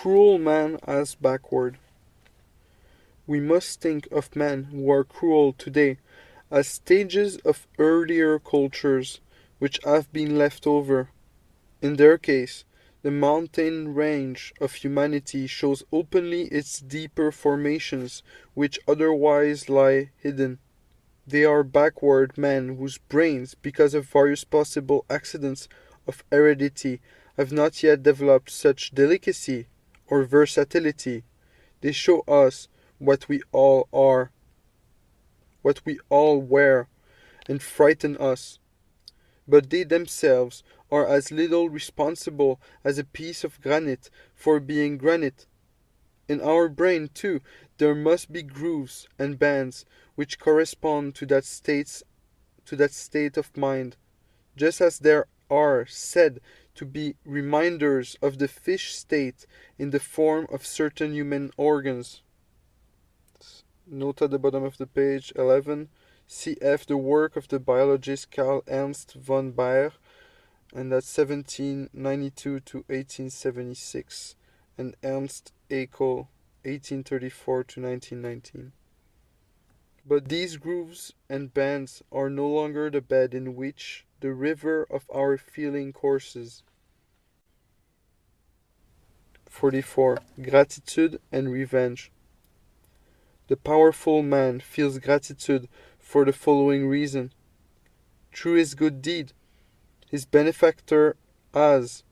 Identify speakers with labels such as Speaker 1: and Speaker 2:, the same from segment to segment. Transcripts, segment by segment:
Speaker 1: Cruel man as backward. We must think of men who are cruel today as stages of earlier cultures which have been left over. In their case, the mountain range of humanity shows openly its deeper formations which otherwise lie hidden. They are backward men whose brains, because of various possible accidents of heredity, have not yet developed such delicacy or versatility. They show us what we all are, what we all were, and frighten us. But they themselves are as little responsible as a piece of granite for being granite. In our brain, too, there must be grooves and bands which correspond to that state of mind, just as there are said to be reminders of the fish state in the form of certain human organs. Note at the bottom of the page 11. Cf. the work of the biologist Karl Ernst von Baer, and that's 1792 to 1876, and Ernst Haeckel, 1834 to 1919. But these grooves and bands are no longer the bed in which the river of our feeling courses. 44. Gratitude and revenge. The powerful man feels gratitude for the following reason. Through his good deed, his benefactor has,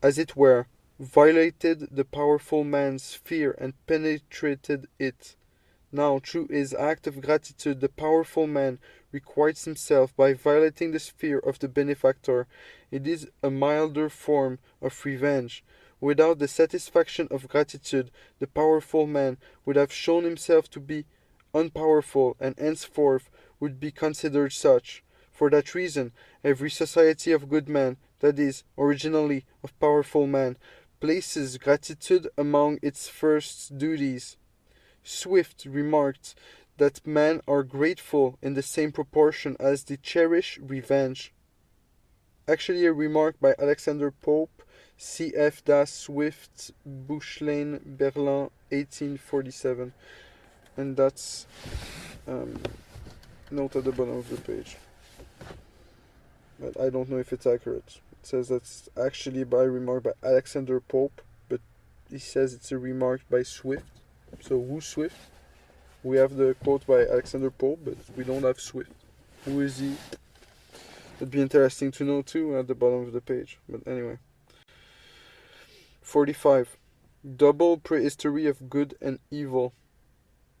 Speaker 1: as it were, violated the powerful man's sphere and penetrated it. Now, through his act of gratitude, the powerful man requites himself by violating the sphere of the benefactor. It is a milder form of revenge. Without the satisfaction of gratitude, the powerful man would have shown himself to be unpowerful, and henceforth would be considered such. For that reason, every society of good men, that is, originally of powerful men, places gratitude among its first duties. Swift remarked that men are grateful in the same proportion as they cherish revenge. Actually, a remark by Alexander Pope, C.F. Das Swift, Bushlein, Berlin, 1847. And that's note at the bottom of the page. But I don't know if it's accurate. It says that's actually by a remark by Alexander Pope, but he says it's a remark by Swift. So who's Swift? We have the quote by Alexander Pope, but we don't have Swift. Who is he? It'd be interesting to know too at the bottom of the page. But anyway. 45. Double prehistory of good and evil.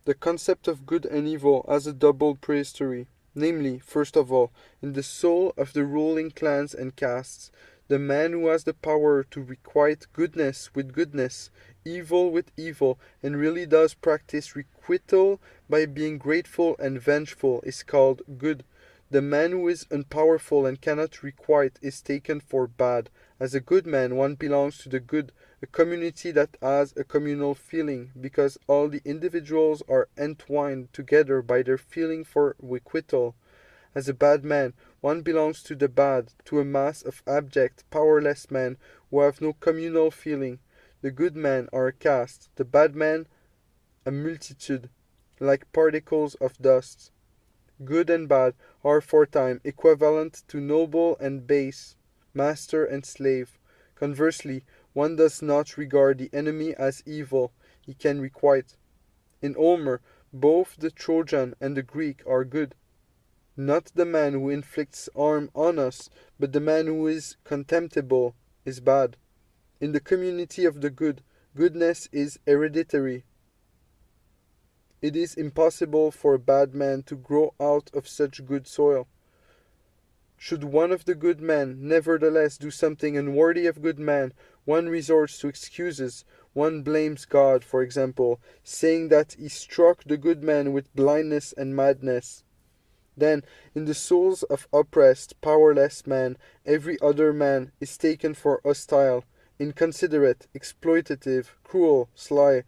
Speaker 1: The concept of good and evil has a double prehistory. Namely, first of all, in the soul of the ruling clans and castes, the man who has the power to requite goodness with goodness, evil with evil, and really does practice requital by being grateful and vengeful is called good. The man who is unpowerful and cannot requite is taken for bad. As a good man, one belongs to the good, a community that has a communal feeling, because all the individuals are entwined together by their feeling for requital. As a bad man, one belongs to the bad, to a mass of abject, powerless men who have no communal feeling. The good men are a caste, the bad men a multitude, like particles of dust. Good and bad are for time equivalent to noble and base, master and slave. Conversely, one does not regard the enemy as evil, he can requite. In Homer, both the Trojan and the Greek are good. Not the man who inflicts harm on us, but the man who is contemptible is bad. In the community of the good, goodness is hereditary. It is impossible for a bad man to grow out of such good soil. Should one of the good men nevertheless do something unworthy of good man, one resorts to excuses. One blames God, for example, saying that he struck the good man with blindness and madness. Then, in the souls of oppressed, powerless men, every other man is taken for hostile, inconsiderate, exploitative, cruel, sly,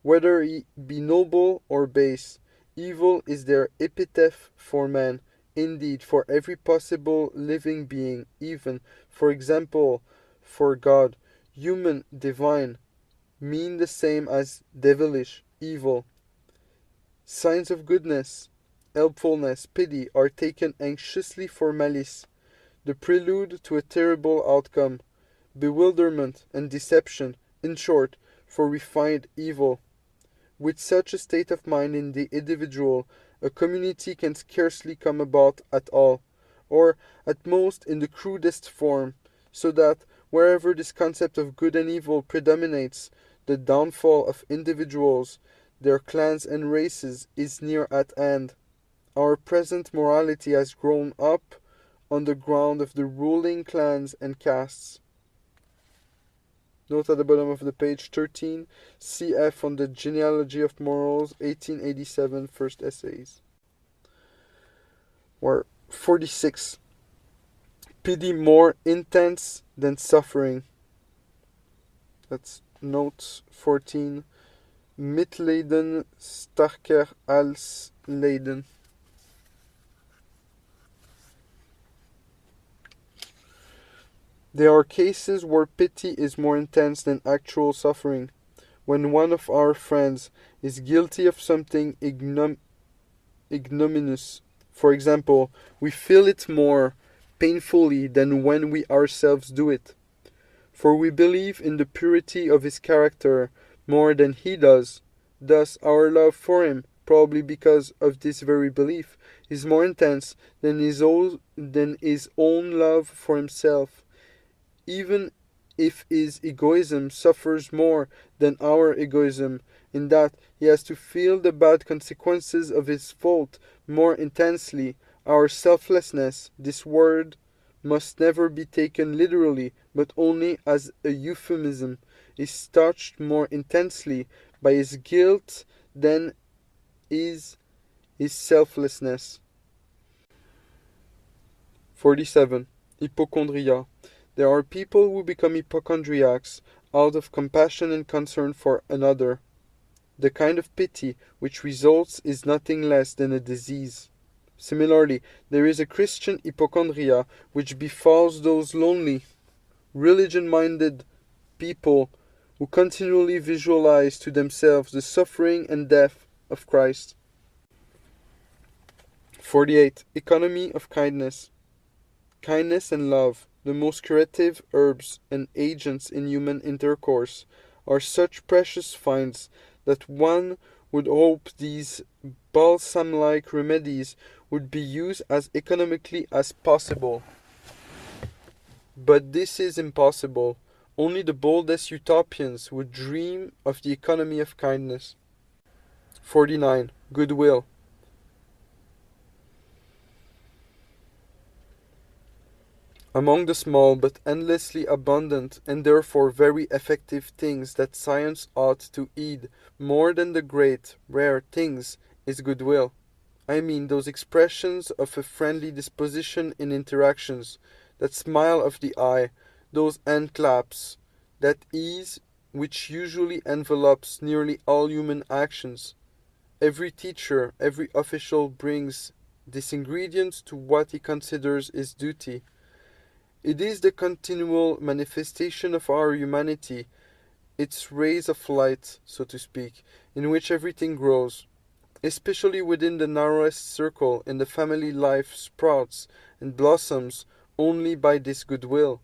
Speaker 1: whether he be noble or base. Evil is their epithet for man, indeed for every possible living being, even, for example, for God, human, divine. mean the same as devilish, evil. Signs of goodness, helpfulness, pity are taken anxiously for malice, the prelude to a terrible outcome, bewilderment and deception, in short, for refined evil. With such a state of mind in the individual, a community can scarcely come about at all, or at most in the crudest form, so that wherever this concept of good and evil predominates, the downfall of individuals, their clans and races, is near at hand. Our present morality has grown up on the ground of the ruling clans and castes. Note at the bottom of the page 13, CF on the Genealogy of Morals, 1887, first essays. Or 46. Pity more intense than suffering. That's note 14. Mitleiden starker als lijden. There are cases where pity is more intense than actual suffering. When one of our friends is guilty of something ignominious, for example, we feel it more painfully than when we ourselves do it. For we believe in the purity of his character more than he does. Thus our love for him, probably because of this very belief, is more intense than his own love for himself, even if his egoism suffers more than our egoism, in that he has to feel the bad consequences of his fault more intensely. Our selflessness, this word, must never be taken literally, but only as a euphemism, is touched more intensely by his guilt than is his selflessness. 47. Hypochondria. There are people who become hypochondriacs out of compassion and concern for another. The kind of pity which results is nothing less than a disease. Similarly, there is a Christian hypochondria which befalls those lonely, religion-minded people who continually visualize to themselves the suffering and death of Christ. 48. Economy of kindness. Kindness and love, the most curative herbs and agents in human intercourse, are such precious finds that one would hope these balsam-like remedies would be used as economically as possible. But this is impossible. Only the boldest utopians would dream of the economy of kindness. 49. Goodwill. Among the small but endlessly abundant and therefore very effective things that science ought to heed more than the great, rare things is goodwill. I mean those expressions of a friendly disposition in interactions, that smile of the eye, those hand claps, that ease which usually envelopes nearly all human actions. Every teacher, every official brings this ingredient to what he considers his duty. It is the continual manifestation of our humanity, its rays of light, so to speak, in which everything grows. Especially within the narrowest circle in the family life sprouts and blossoms only by this goodwill.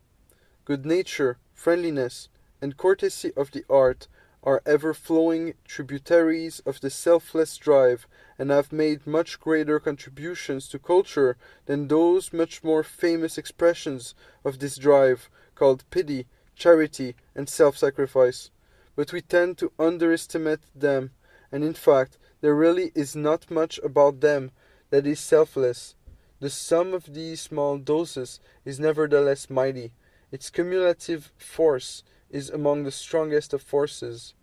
Speaker 1: Good nature, friendliness, and courtesy of the art are ever-flowing tributaries of the selfless drive, and have made much greater contributions to culture than those much more famous expressions of this drive, called pity, charity, and self-sacrifice. But we tend to underestimate them, and in fact, there really is not much about them that is selfless. The sum of these small doses is nevertheless mighty. Its cumulative force is among the strongest of forces.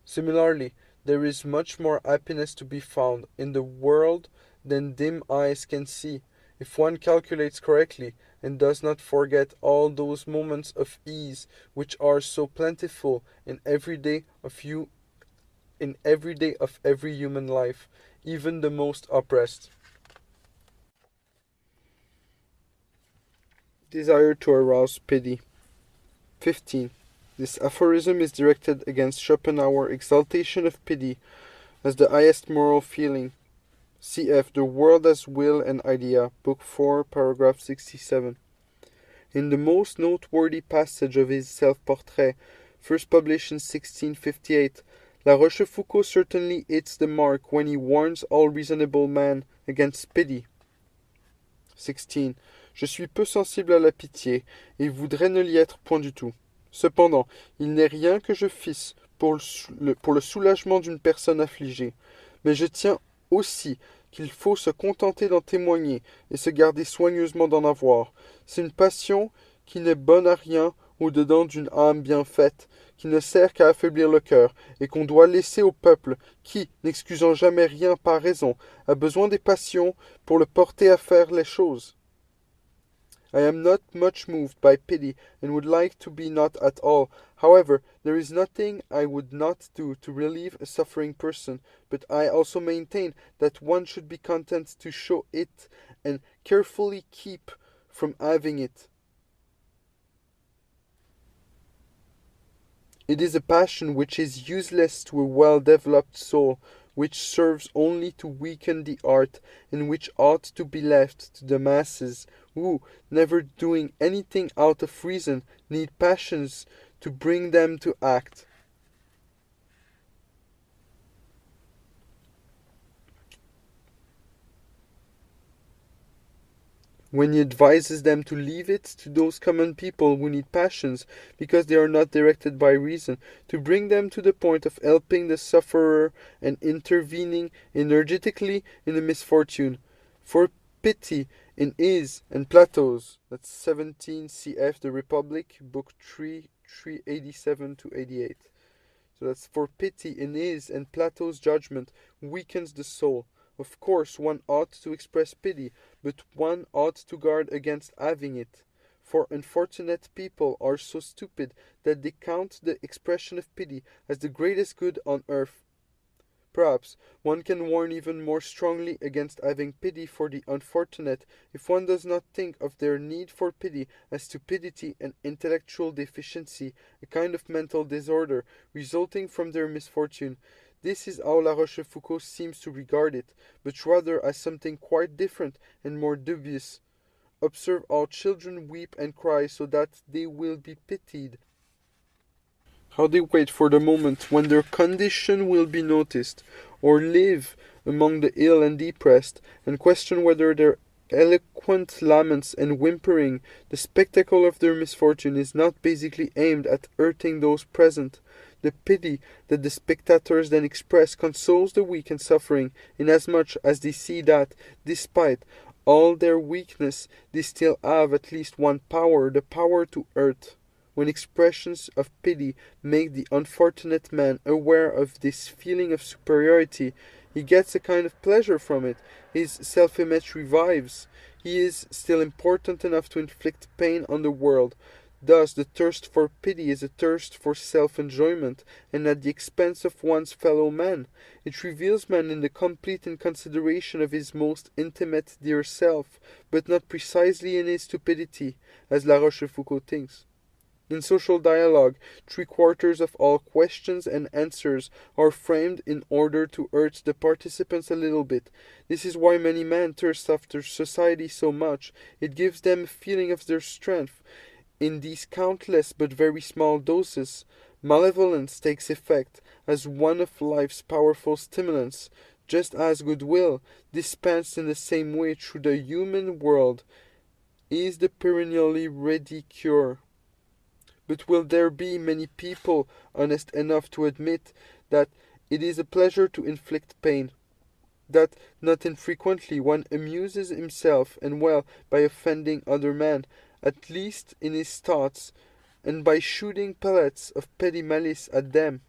Speaker 1: Similarly, there is much more happiness to be found in the world than dim eyes can see, if one calculates correctly and does not forget all those moments of ease which are so plentiful in every day of every human life, even the most oppressed. Desire to arouse pity. 15. This aphorism is directed against Schopenhauer's exaltation of pity as the highest moral feeling. Cf. The World as Will and Idea, Book 4, paragraph 67. In the most noteworthy passage of his self-portrait, first published in 1658, La Rochefoucauld certainly hits the mark when he warns all reasonable men against pity. 16. Je suis peu sensible à la pitié, et voudrais ne l'y être point du tout. Cependant, il n'est rien que je fisse pour le soulagement d'une personne affligée. Mais je tiens aussi qu'il faut se contenter d'en témoigner et se garder soigneusement d'en avoir. C'est une passion qui n'est bonne à rien au-dedans d'une âme bien faite, qui ne sert qu'à affaiblir le cœur, et qu'on doit laisser au peuple, qui, n'excusant jamais rien par raison, a besoin des passions pour le porter à faire les choses. I am not much moved by pity, and would like to be not at all. However, there is nothing I would not do to relieve a suffering person, but I also maintain that one should be content to show it, and carefully keep from having it. It is a passion which is useless to a well-developed soul, which serves only to weaken the art, and which ought to be left to the masses, who, never doing anything out of reason, need passions to bring them to act. When he advises them to leave it to those common people who need passions, because they are not directed by reason, to bring them to the point of helping the sufferer and intervening energetically in the misfortune. For pity in his and Plato's, that's 17 cf. The Republic, Book 3, 387 to 88. So that's for pity in his and Plato's judgment weakens the soul. Of course, one ought to express pity, but one ought to guard against having it. For unfortunate people are so stupid that they count the expression of pity as the greatest good on earth. Perhaps one can warn even more strongly against having pity for the unfortunate if one does not think of their need for pity as stupidity and intellectual deficiency, a kind of mental disorder resulting from their misfortune. This is how La Rochefoucauld seems to regard it, but rather as something quite different and more dubious. Observe how children weep and cry so that they will be pitied. How they wait for the moment when their condition will be noticed, or live among the ill and depressed, and question whether their eloquent laments and whimpering, the spectacle of their misfortune, is not basically aimed at hurting those present. The pity that the spectators then express consoles the weak and suffering, inasmuch as they see that, despite all their weakness, they still have at least one power, the power to hurt. When expressions of pity make the unfortunate man aware of this feeling of superiority, he gets a kind of pleasure from it. His self-image revives. He is still important enough to inflict pain on the world. Thus, the thirst for pity is a thirst for self-enjoyment, and at the expense of one's fellow man. It reveals man in the complete inconsideration of his most intimate dear self, but not precisely in his stupidity, as La Rochefoucauld thinks. In social dialogue, 3/4 of all questions and answers are framed in order to urge the participants a little bit. This is why many men thirst after society so much. It gives them a feeling of their strength. In these countless but very small doses, malevolence takes effect as one of life's powerful stimulants, just as goodwill, dispensed in the same way through the human world, is the perennially ready cure. But will there be many people honest enough to admit that it is a pleasure to inflict pain? That not infrequently one amuses himself and well by offending other men, at least in his thoughts, and by shooting pellets of petty malice at them.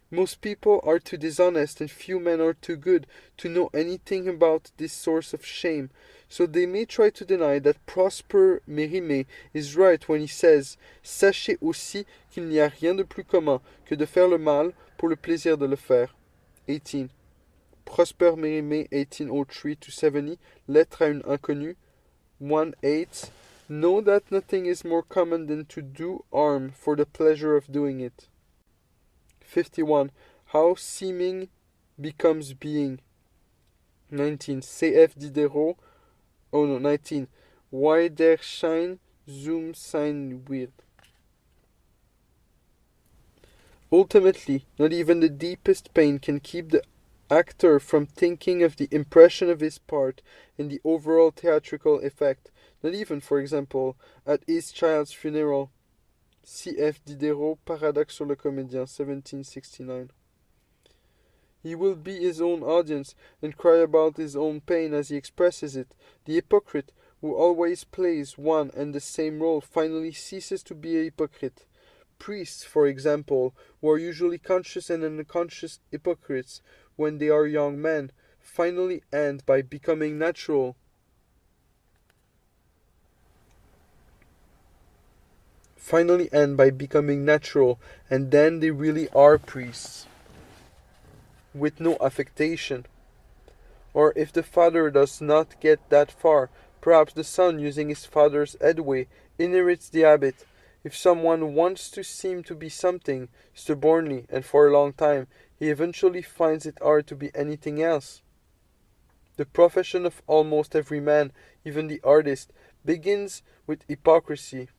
Speaker 1: Most people are too dishonest and few men are too good to know anything about this source of shame, so they may try to deny that Prosper Mérimée is right when he says « Sachez aussi qu'il n'y a rien de plus commun que de faire le mal pour le plaisir de le faire. » 18. Prosper Mérimée, 1803-70, Lettre à une inconnue, 1-8, Know that nothing is more common than to do harm for the pleasure of doing it. 51. How seeming becomes being. 19. CF Diderot. Oh no, 19. Why der Schein zum Sein wird. Ultimately, not even the deepest pain can keep the actor from thinking of the impression of his part in the overall theatrical effect, not even, for example, at his child's funeral. CF Diderot, Paradoxe sur le comédien, 1769. He will be his own audience and cry about his own pain as he expresses it. The hypocrite, who always plays one and the same role, finally ceases to be a hypocrite. Priests, for example, who are usually conscious and unconscious hypocrites when they are young men, finally end by becoming natural. And then they really are priests, with no affectation. Or if the father does not get that far, perhaps the son, using his father's headway, inherits the habit. If someone wants to seem to be something, stubbornly and for a long time, he eventually finds it hard to be anything else. The profession of almost every man, even the artist, begins with hypocrisy.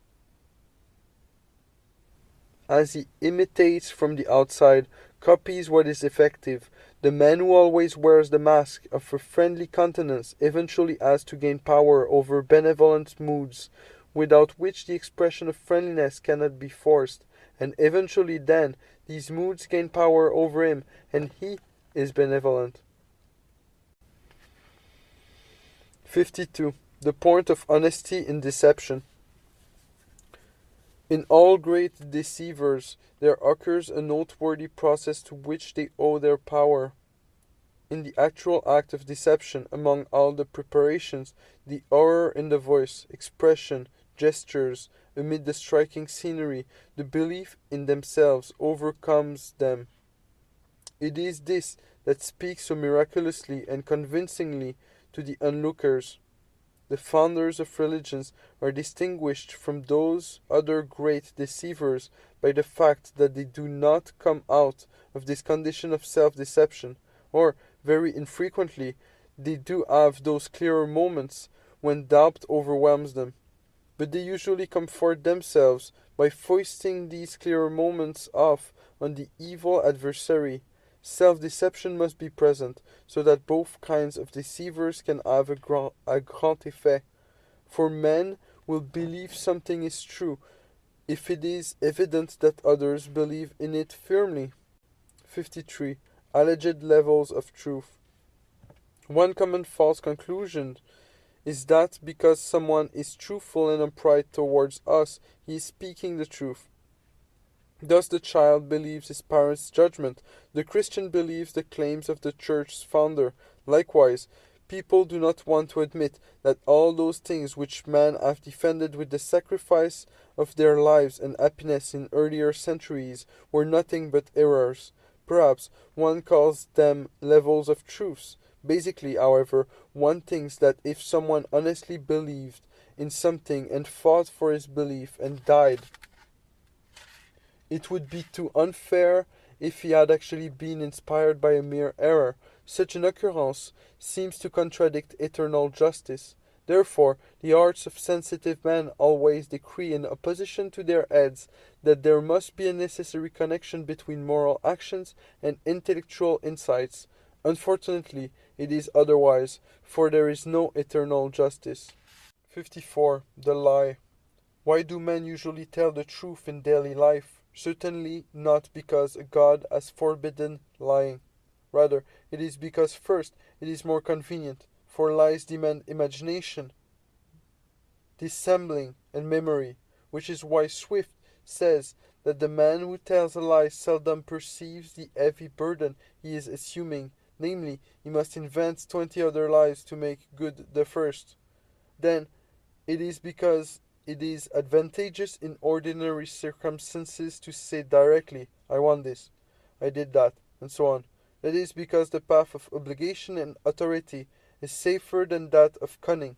Speaker 1: As he imitates from the outside, copies what is effective, the man who always wears the mask of a friendly countenance eventually has to gain power over benevolent moods, without which the expression of friendliness cannot be forced, and eventually then these moods gain power over him, and he is benevolent. 52. The point of honesty in deception. In all great deceivers there occurs a noteworthy process to which they owe their power. In the actual act of deception, among all the preparations, the horror in the voice, expression, gestures, amid the striking scenery, the belief in themselves overcomes them. It is this that speaks so miraculously and convincingly to the onlookers. The founders of religions are distinguished from those other great deceivers by the fact that they do not come out of this condition of self-deception, or, very infrequently, they do have those clearer moments when doubt overwhelms them. But they usually comfort themselves by foisting these clearer moments off on the evil adversary. Self-deception must be present, so that both kinds of deceivers can have a grand effet. For men will believe something is true, if it is evident that others believe in it firmly. 53. Alleged levels of truth. One common false conclusion is that because someone is truthful and upright towards us, he is speaking the truth. Thus the child believes his parents' judgment, the Christian believes the claims of the church's founder. Likewise, people do not want to admit that all those things which men have defended with the sacrifice of their lives and happiness in earlier centuries were nothing but errors. Perhaps one calls them levels of truths. Basically, however, one thinks that if someone honestly believed in something and fought for his belief and died, it would be too unfair if he had actually been inspired by a mere error. Such an occurrence seems to contradict eternal justice. Therefore, the hearts of sensitive men always decree in opposition to their heads that there must be a necessary connection between moral actions and intellectual insights. Unfortunately, it is otherwise, for there is no eternal justice. 54. The lie. Why do men usually tell the truth in daily life? Certainly not because God has forbidden lying. Rather, it is because first, it is more convenient, for lies demand imagination, dissembling, and memory, which is why Swift says that the man who tells a lie seldom perceives the heavy burden he is assuming, namely, he must invent 20 other lies to make good the first. Then, it is because it is advantageous in ordinary circumstances to say directly, I want this, I did that, and so on. That is because the path of obligation and authority is safer than that of cunning.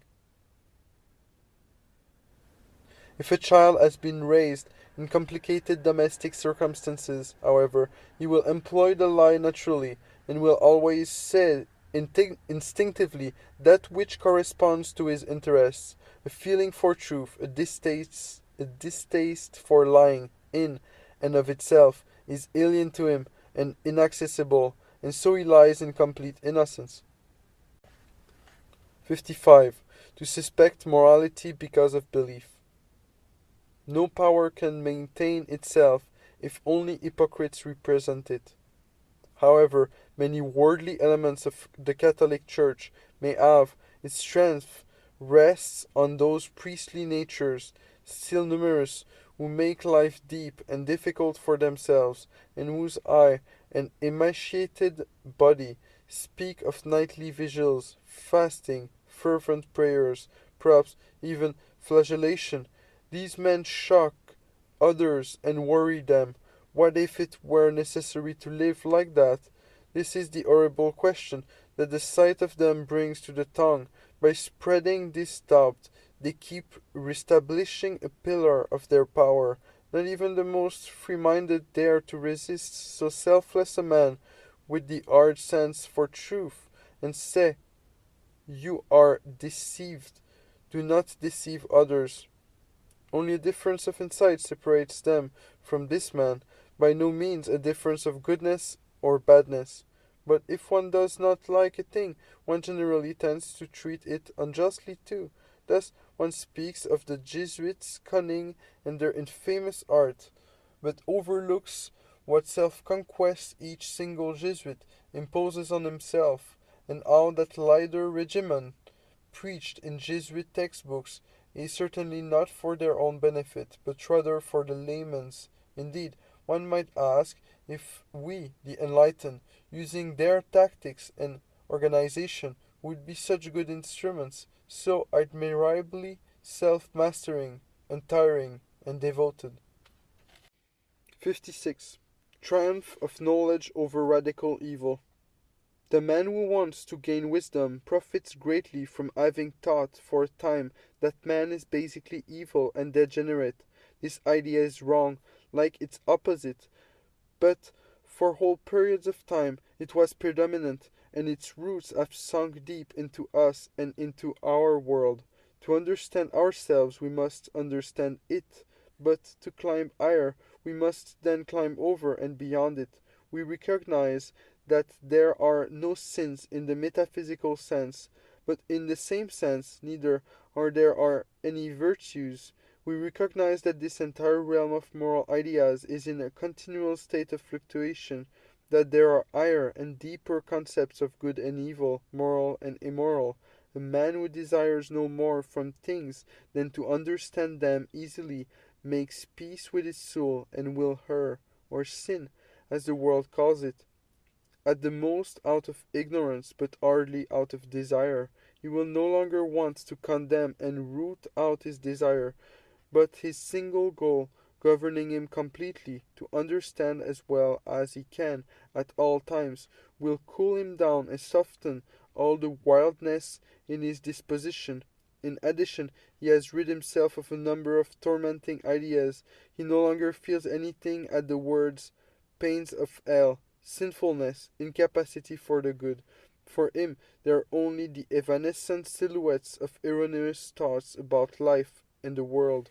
Speaker 1: If a child has been raised in complicated domestic circumstances, however, he will employ the lie naturally, and will always say instinctively that which corresponds to his interests. A feeling for truth, a distaste for lying, in and of itself, is alien to him and inaccessible, and so he lies in complete innocence. 55. To suspect morality because of belief. No power can maintain itself if only hypocrites represent it. However, many worldly elements of the Catholic Church may have, its strength rests on those priestly natures, still numerous, who make life deep and difficult for themselves, and whose eye and emaciated body speak of nightly vigils, fasting, fervent prayers, perhaps even flagellation. These men shock others and worry them. What if it were necessary to live like that? This is the horrible question that the sight of them brings to the tongue. By spreading this doubt, they keep reestablishing a pillar of their power. Not even the most free-minded dare to resist so selfless a man with the hard sense for truth, and say, "You are deceived. Do not deceive others." Only a difference of insight separates them from this man, by no means a difference of goodness or badness. But if one does not like a thing, one generally tends to treat it unjustly too. Thus one speaks of the Jesuits' cunning and their infamous art, but overlooks what self-conquest each single Jesuit imposes on himself, and how that lighter regimen, preached in Jesuit textbooks, is certainly not for their own benefit, but rather for the layman's. Indeed, one might ask if we, the enlightened, using their tactics and organization, would be such good instruments, so admirably self-mastering, untiring, and devoted. 56. Triumph of knowledge over radical evil. The man who wants to gain wisdom profits greatly from having thought for a time that man is basically evil and degenerate. This idea is wrong, like its opposite, but for whole periods of time it was predominant, and its roots have sunk deep into us and into our world. To understand ourselves we must understand it, but to climb higher we must then climb over and beyond it. We recognize that there are no sins in the metaphysical sense, but in the same sense neither are there any virtues. We recognize that this entire realm of moral ideas is in a continual state of fluctuation, that there are higher and deeper concepts of good and evil, moral and immoral. A man who desires no more from things than to understand them easily makes peace with his soul and will err, or sin, as the world calls it, at the most out of ignorance, but hardly out of desire. He will no longer want to condemn and root out his desire, but his single goal, governing him completely, to understand as well as he can at all times, will cool him down and soften all the wildness in his disposition. In addition, he has rid himself of a number of tormenting ideas. He no longer feels anything at the words pains of hell, sinfulness, incapacity for the good. For him, they are only the evanescent silhouettes of erroneous thoughts about life and the world.